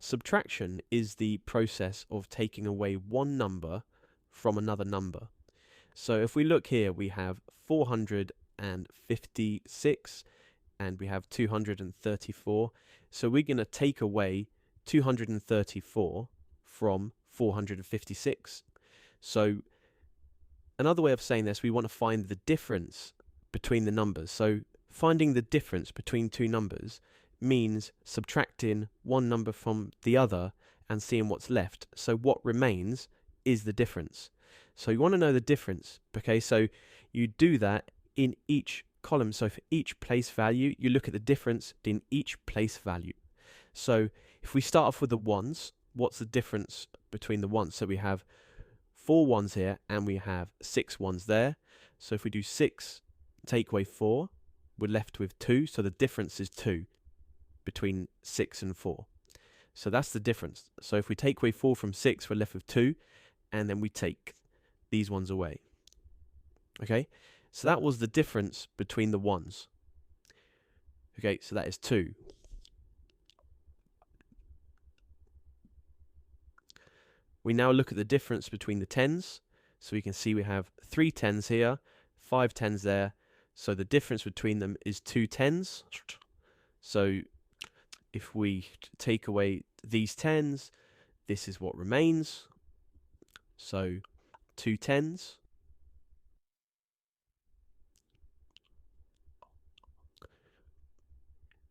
Subtraction is the process of taking away one number from another number. So if we look here, we have 456 and we have 234. So we're going to take away 234 from 456. So another way of saying this, we want to find the difference between the numbers. So finding the difference between two numbers means subtracting one number from the other and seeing what's left. So what remains is the difference. So you want to know the difference, okay? So you do that in each column. So for each place value, you look at the difference in each place value. So if we start off with the ones, what's the difference between the ones? So we have 4 ones here and we have 6 ones there. So if we do 6 take away 4, we're left with 2. So the difference is 2 between 6 and 4. So that's the difference. So if we take away 4 from 6, we're left with 2, and then we take these ones away. Okay, so that was the difference between the ones. Okay, so that is 2. We now look at the difference between the tens. So we can see we have 3 tens here, 5 tens there. So the difference between them is 2 tens. So if we take away these tens, this is what remains. So 2 tens.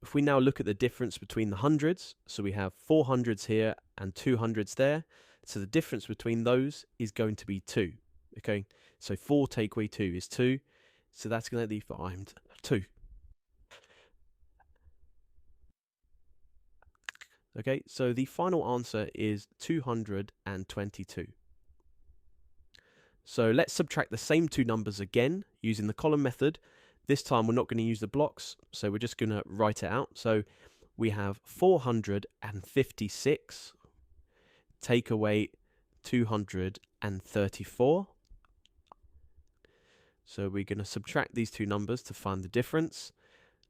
If we now look at the difference between the hundreds, so we have 4 hundreds here and 2 hundreds there. So the difference between those is going to be 2. Okay, so 4 take away 2 is 2. So that's going to be 2. Okay, so the final answer is 222. So let's subtract the same two numbers again using the column method. This time we're not going to use the blocks, so we're just going to write it out. So we have 456 take away 234. So we're going to subtract these two numbers to find the difference.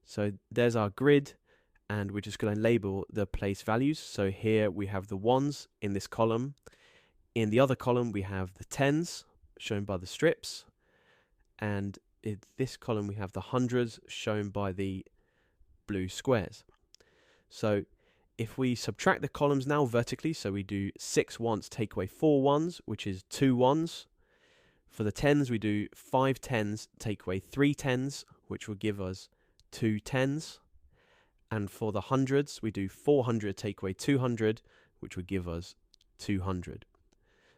So there's our grid, and we're just going to label the place values. So here we have the ones in this column. In the other column we have the tens shown by the strips, and in this column we have the hundreds shown by the blue squares. So if we subtract the columns now vertically, so we do 6 ones take away 4 ones, which is 2 ones. For the tens we do 5 tens take away 3 tens, which will give us 2 tens. And for the hundreds we do 400 take away 200, which would give us 200.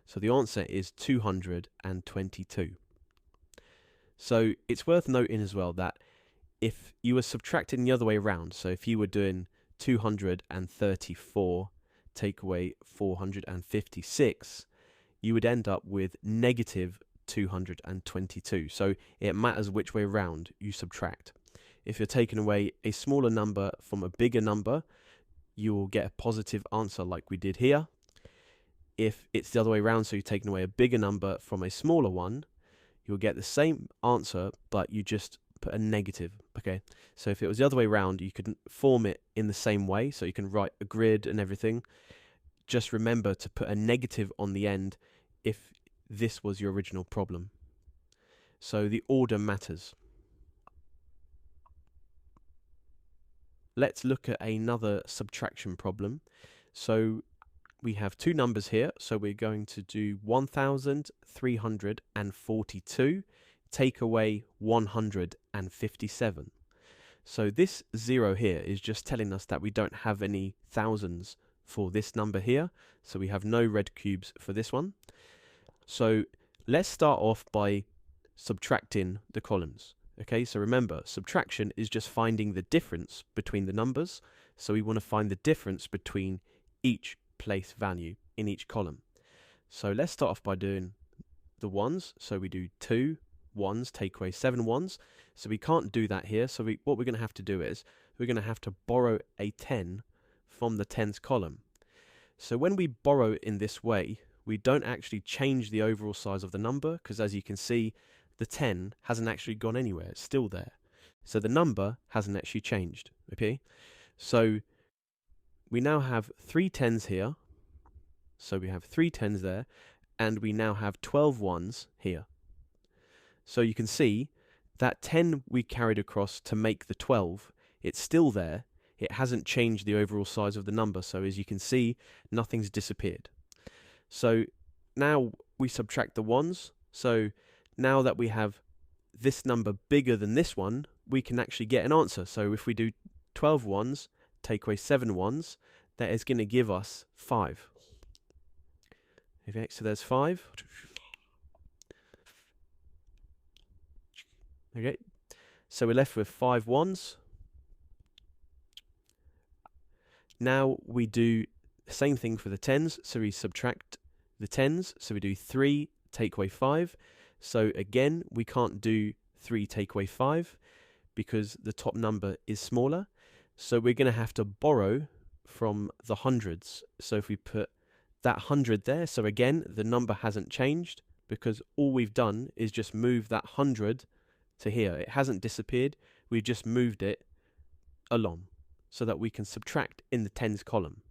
So the answer is 222. So it's worth noting as well that if you were subtracting the other way around, so if you were doing 234 take away 456, you would end up with negative 222. So it matters which way around you subtract. If you're taking away a smaller number from a bigger number, you will get a positive answer like we did here. If it's the other way around, so you're taking away a bigger number from a smaller one, you'll get the same answer, but you just put a negative. Okay, so if it was the other way around, you could form it in the same way, so you can write a grid and everything. Just remember to put a negative on the end if this was your original problem. So the order matters. Let's look at another subtraction problem. So we have two numbers here, so we're going to do 1,342 take away 157. So this 0 here is just telling us that we don't have any thousands for this number here, so we have no red cubes for this one. So let's start off by subtracting the columns. Okay, so remember, subtraction is just finding the difference between the numbers, so we want to find the difference between each place value in each column. So let's start off by doing the ones. So we do 2 ones take away 7 ones. So we can't do that here. So what we're going to have to do is we're going to have to borrow a 10 from the tens column. So when we borrow in this way, we don't actually change the overall size of the number, because as you can see, the 10 hasn't actually gone anywhere. It's still there. So the number hasn't actually changed. Okay, so we now have 3 tens here. So we have 3 tens there, and we now have 12 ones here. So you can see that 10 we carried across to make the 12, it's still there. It hasn't changed the overall size of the number. So as you can see, nothing's disappeared. So now we subtract the ones. So now that we have this number bigger than this one, we can actually get an answer. So if we do 12 ones, take away 7 ones, that is going to give us 5. Okay, so there's 5. Okay, so we're left with 5 ones. Now we do the same thing for the tens. So we subtract the tens. So we do 3, take away 5. So again, we can't do 3 take away 5 because the top number is smaller. So we're going to have to borrow from the hundreds. So if we put that 100 there, so again, the number hasn't changed because all we've done is just move that 100 to here. It hasn't disappeared. We've just moved it along so that we can subtract in the tens column.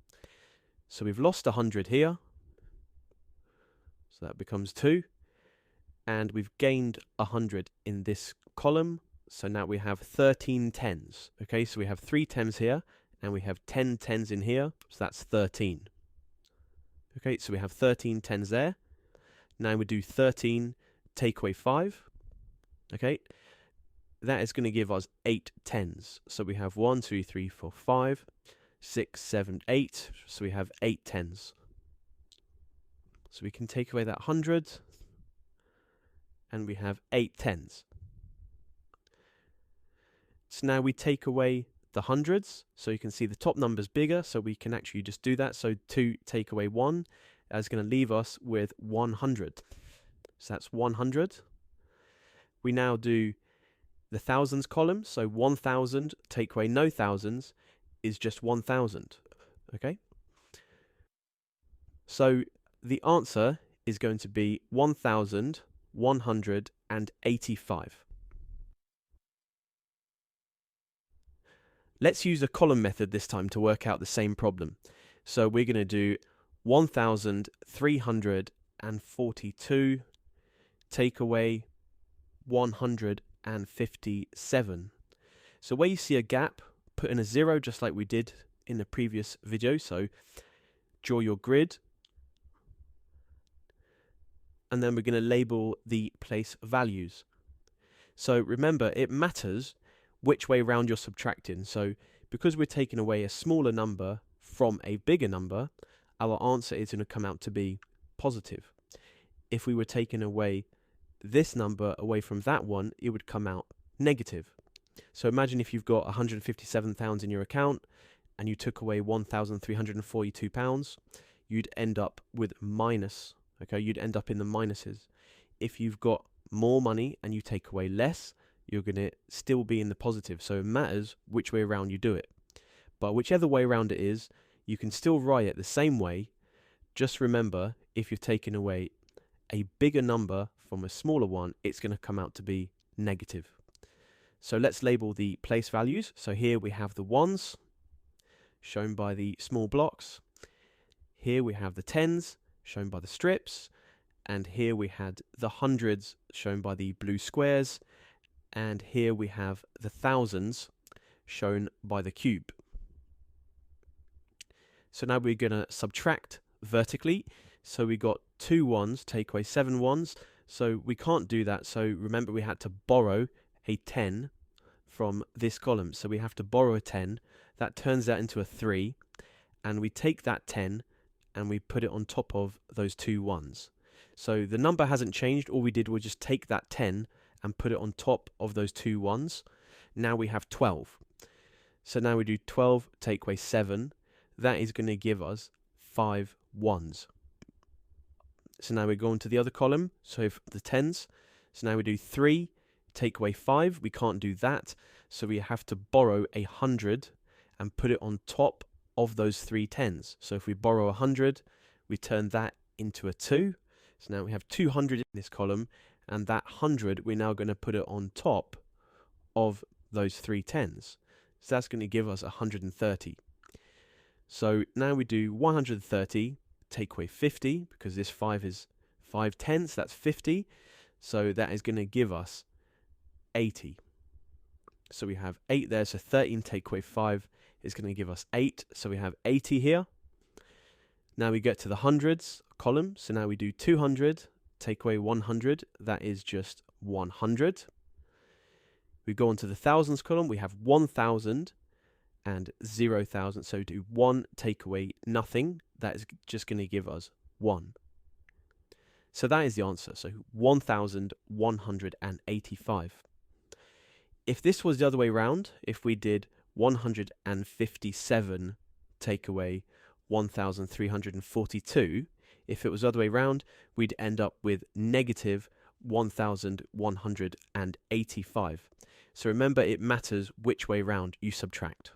So we've lost 100 here. So that becomes 2. And we've gained 100 in this column. So now we have 13 tens. Okay, so we have 3 tens here, and we have 10 tens in here. So that's 13. Okay, so we have 13 tens there. Now we do 13, take away 5. Okay, that is going to give us 8 tens. So we have 1, 2, 3, 4, 5, 6, 7, 8. So we have 8 tens. So we can take away that 100, and we have 8 tens. So now we take away the hundreds. So you can see the top number's bigger, so we can actually just do that. So 2 take away 1 is going to leave us with 100. So that's 100. We now do the thousands column. So 1,000 take away no thousands is just 1,000. Okay. So the answer is going to be 1,185. Let's use a column method this time to work out the same problem. So we're going to do 1,342 take away 157. So where you see a gap, put in a 0 just like we did in the previous video. So draw your grid, and then we're going to label the place values. So remember, it matters which way round you're subtracting. So because we're taking away a smaller number from a bigger number, our answer is going to come out to be positive. If we were taking away this number away from that one, it would come out negative. So imagine if you've got £157 in your account and you took away £1,342, you'd end up with minus. Okay, you'd end up in the minuses. If you've got more money and you take away less, you're going to still be in the positive. So it matters which way around you do it. But whichever way around it is, you can still write it the same way. Just remember, if you've taken away a bigger number from a smaller one, it's going to come out to be negative. So let's label the place values. So here we have the ones, shown by the small blocks. Here we have the tens, shown by the strips. And here we had the hundreds, shown by the blue squares. And here we have the thousands, shown by the cube. So now we're going to subtract vertically. So we got 2 ones, take away 7 ones. So we can't do that. So remember, we had to borrow a 10 from this column. So we have to borrow a 10. That turns that into a 3. And we take that 10 and we put it on top of those 2 ones. So the number hasn't changed. All we did was just take that 10 and put it on top of those 2 ones. Now we have 12. So now we do 12, take away 7. That is going to give us 5 ones. So now we go into the other column, so for the tens. So now we do 3, take away 5. We can't do that, so we have to borrow 100 and put it on top of those 3 tens. So if we borrow 100, we turn that into a 2. So now we have 200 in this column, and that 100, we're now going to put it on top of those 3 tens. So that's going to give us 130. So now we do 130, take away 50, because this 5 is 5/10, that's 50. So that is going to give us 80. So we have 8 there, so 13 take away 5 is going to give us 8. So we have 80 here. Now we get to the hundreds column. So now we do 200, take away 100, that is just 100. We go on to the thousands column, we have 1,000 and 0,000. So do 1, take away nothing, that is just going to give us 1. So that is the answer, so 1,185. If this was the other way around, if we did 157 take away 1,342, if it was the other way around, we'd end up with negative 1,185. So remember, it matters which way round you subtract.